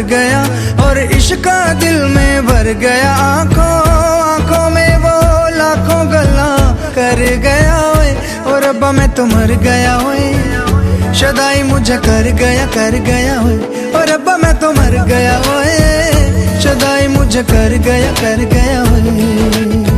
गया और इश्क का दिल में भर गया। आंखों आंखों में वो लाखों गल्ला कर गया ओए, और रब्बा मैं तो मर गया ओए। शदाई मुझे कर गया ओए, और रब्बा मैं तो मर गया ओए। शदाई मुझे कर गया ओए।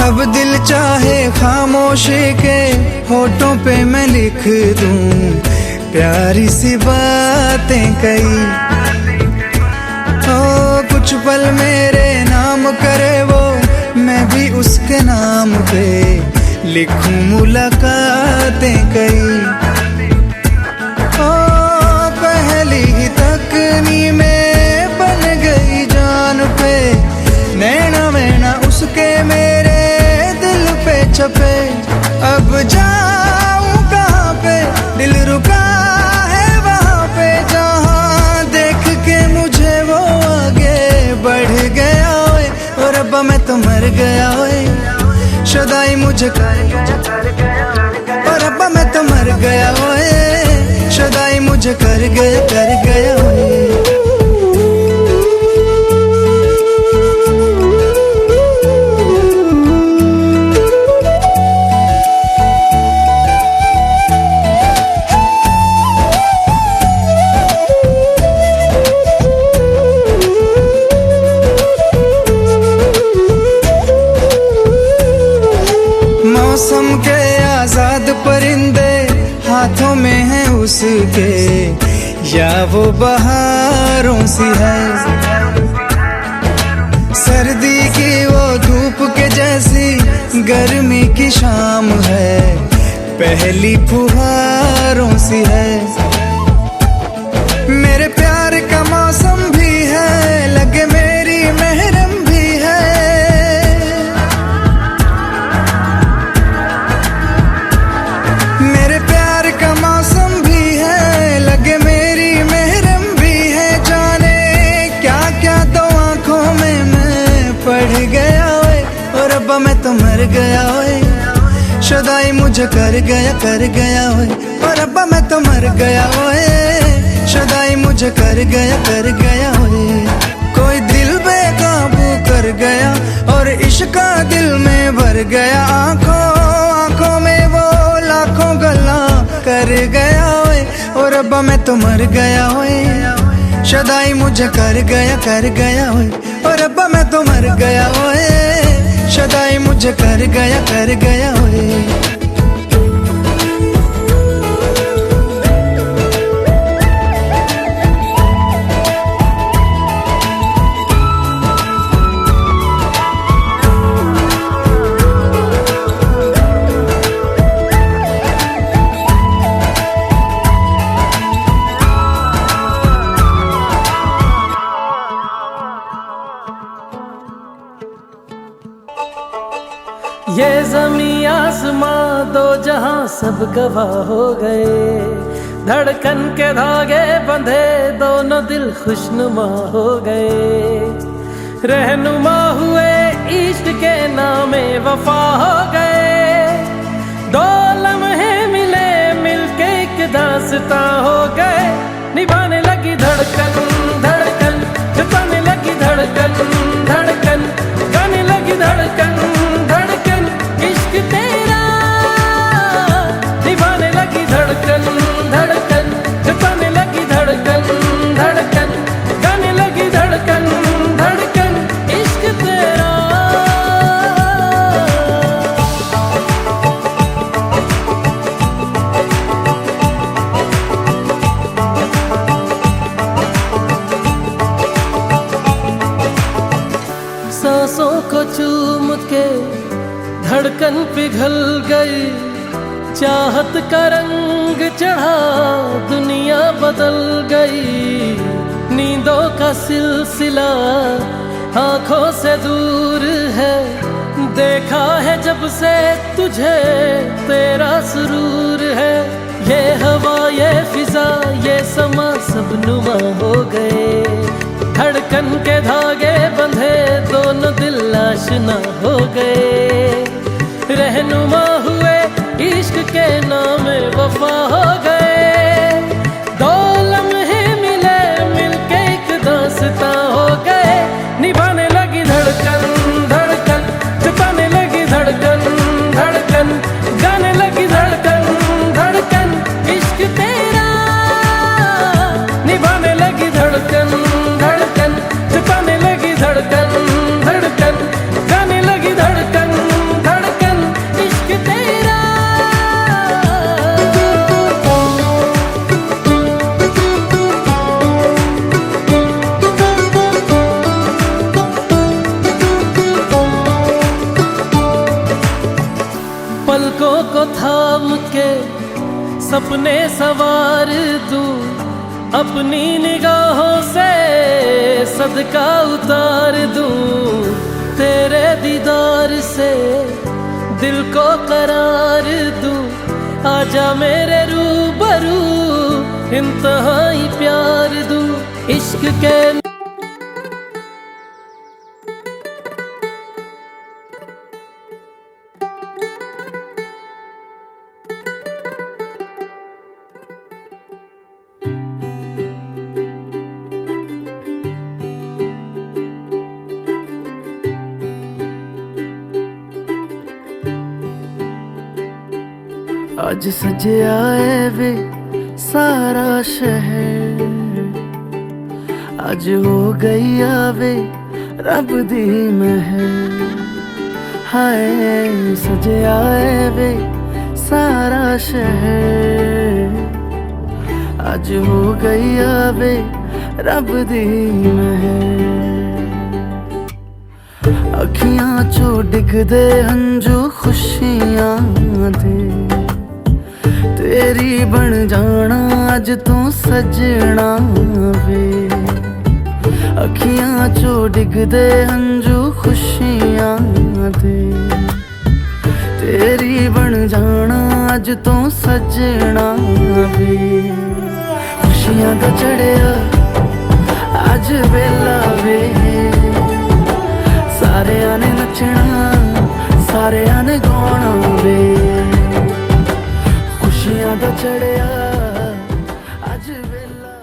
अब दिल चाहे खामोशी के होठों पे मैं लिख दूं प्यारी सी बातें कई। ओ कुछ पल मेरे नाम करे वो, मैं भी उसके नाम पे लिखूं मुलाकातें कई। ओ पहली ही तकनी में बन गई जान पे, नैना मैना उसके मेरे पे छपे। अब जाऊं कहाँ पे, दिल रुका है वहाँ पे, जहाँ देख के मुझे वो आगे बढ़ गया ओए, और रब्बा मैं तो मर गया ओए। शदाई मुझे कर गया, और रब्बा मैं तो मर गया ओए। शदाई मुझे कर गया ओए। मौसम के आजाद परिंदे हाथों में हैं उसके, या वो बहारों सी है। सर्दी की वो धूप के जैसी गर्मी की शाम है, पहली फुहारों सी है। मेरे प्यार का मौसम भी है, लगे मेरी महरम भी है। मेरे प्यार का मौसम भी है, लगे मेरी महरम भी है। जाने क्या क्या तो आंखों में मैं पढ़ गया ओए, और रब्बा मैं तो मर गया ओए। शदाई मुझे कर गया ओए, और रब्बा मैं तो मर गया ओए। शदाई मुझे कर गया ओए। कोई दिल बेकाबू कर गया और इश्क का दिल में भर गया। आंखों आंखों में वो लाखों गल्ला कर गया ओए, और रब्बा मैं तो मर गया ओए। शदाई मुझे कर गया ओए, और रब्बा मैं तो मर गया ओए। शदाई मुझे कर गया ओए। ये ज़मीं आसमां दो जहां सब गवाह हो गए। धड़कन के धागे बंधे दोनों दिल खुशनुमा हो गए। रहनुमा हुए इश्क के नामे वफा हो गए। दो लम्हे मिले मिलके एक दास्तां हो गए। निभाने लगी धड़कन धड़कन, जताने लगी धड़कन धड़कन, गाने लगी धड़कन धड़कन। इश्क तेरा निभाने लगी धड़कन धड़कन, जताने लगी धड़कन धड़कन, गाने लगी धड़कन धड़कन। इश्क तेरा सांसों को चूम के धड़कन पिघल गई। चाहत का रंग चढ़ा दुनिया बदल गई। नींदों का सिलसिला आंखों से दूर है। देखा है जब जब से तुझे तेरा सुरूर है, ये हवा ये फिजा ये समा सब नुमा हो गए। धड़कन के धागे बंधे दोनों दिल आशना हो गए। रहनुमा हुए इश्क के नाम वफा हो गए। दो लम्हे मिले मिलके एक दास्तां हो गए। निभाने लगी धड़कन धड़कन, जताने लगी धड़कन धड़कन, गाने लगी धड़कन धड़कन इश्क तेरा। निभाने लगी धड़कन धड़कन, जताने लगी धड़कन धड़कन, गाने लगी धड़कन धड़कन इश्क तेरा। पलकों को थाम के सपने सवार दूं, अपनी निगाहों से सदका उतार दूं। तेरे दीदार से दिल को करार दूं। आजा मेरे रूबरू इंतहाई प्यार दूं। इश्क के आज सजे आए वे सारा शहर, आज हो गई आवे रब दी महर। हाय सजे आए वे सारा शहर, आज हो गई आवे रब दी महर। अखियां चो डिगदे हंजू खुशियां दे, तेरी बन जाना अज तू सजना वे। अखियां चो डिगदे हंजू खुशियां दे, तेरी बन जाना अज तू सजना वे। खुशियां दा चढ़िया अज वेला वे, सारेयां ने नचना सारेयां ने गाना वे। खुशियां दा चढ़िया अज वेला।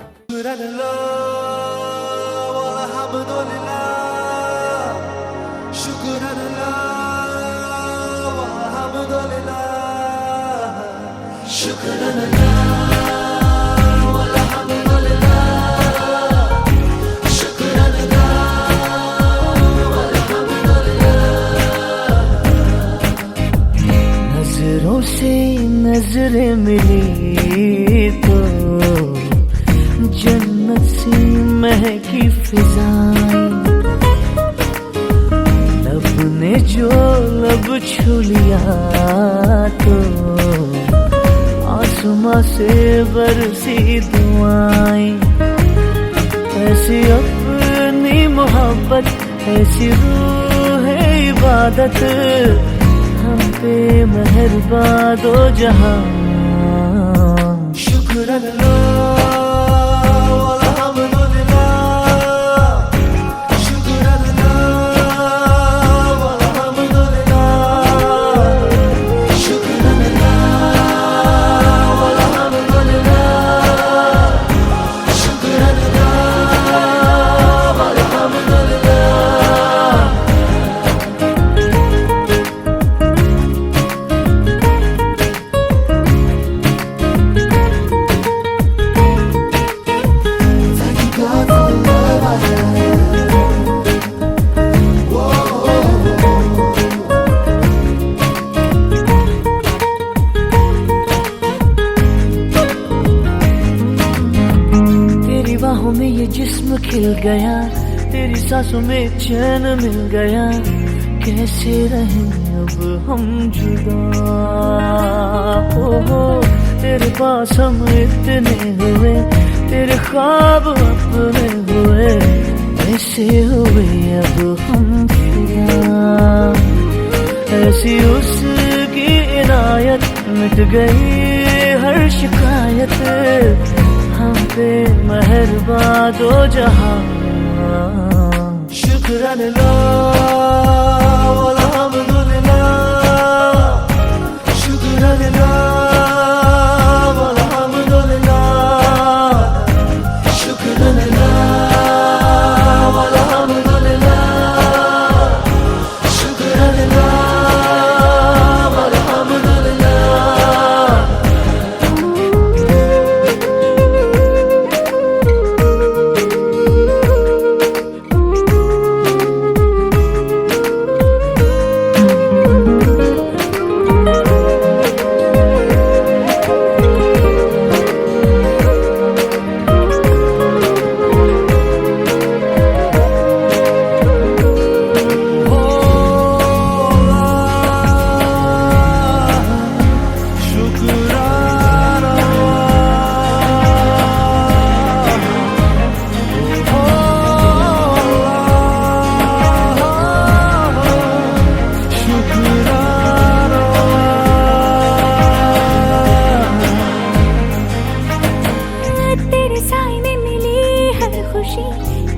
नजरों से नजरें मिली तो जन्नत सी महकी फिजाएं। लब ने जो लब छू लिया तो आसमां से बरसी दुआएं। ऐसी अपनी मोहब्बत ऐसी रूह है इबादत, हम पे मेहरबा दो जहां। शुक्र में ये जिस्म खिल गया, तेरी सांसों में चैन मिल गया। कैसे रहें अब हम जुदा, हो तेरे पास हम इतने हुए, तेरे ख्वाब अपने हुए। ऐसे हुए अब हम फिदा, ऐसी उस गई हर शिकायत, हम पे मेहरबान दो जहां। शुक्राना अल्हम्दुलिल्लाह, शुक्राना अल्हम्दुलिल्लाह, शुक्राना अल्हम्दुलिल्लाह, शुक्राना अल्हम्दुलिल्लाह।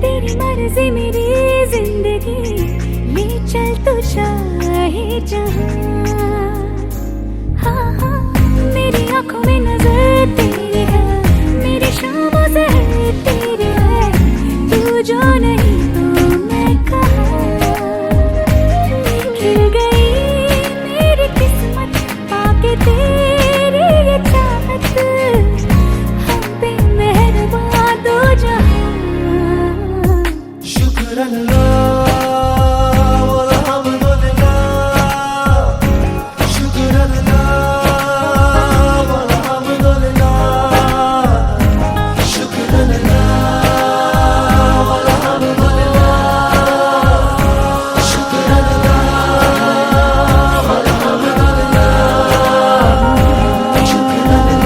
तेरी मर्जी मेरी जिंदगी, ले चल तू चाहे जहां। हाँ हाँ, मेरी आंखों में नजर तेरी है, मेरी शामों से तेरी है, तू जो नहीं तो मैं कहाँ। खिल गई मेरी किस्मत पाके तेरी ये चाहत, हम पे मेहरबान दो जहां। शुक्राना अल्हम्दुलिल्लाह, शुक्राना अल्हम्दुलिल्लाह, शुक्राना अल्हम्दुलिल्लाह, शुक्राना अल्हम्दुलिल्लाह, शुक्राना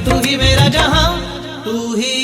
तू ही मेरा जहां, तू ही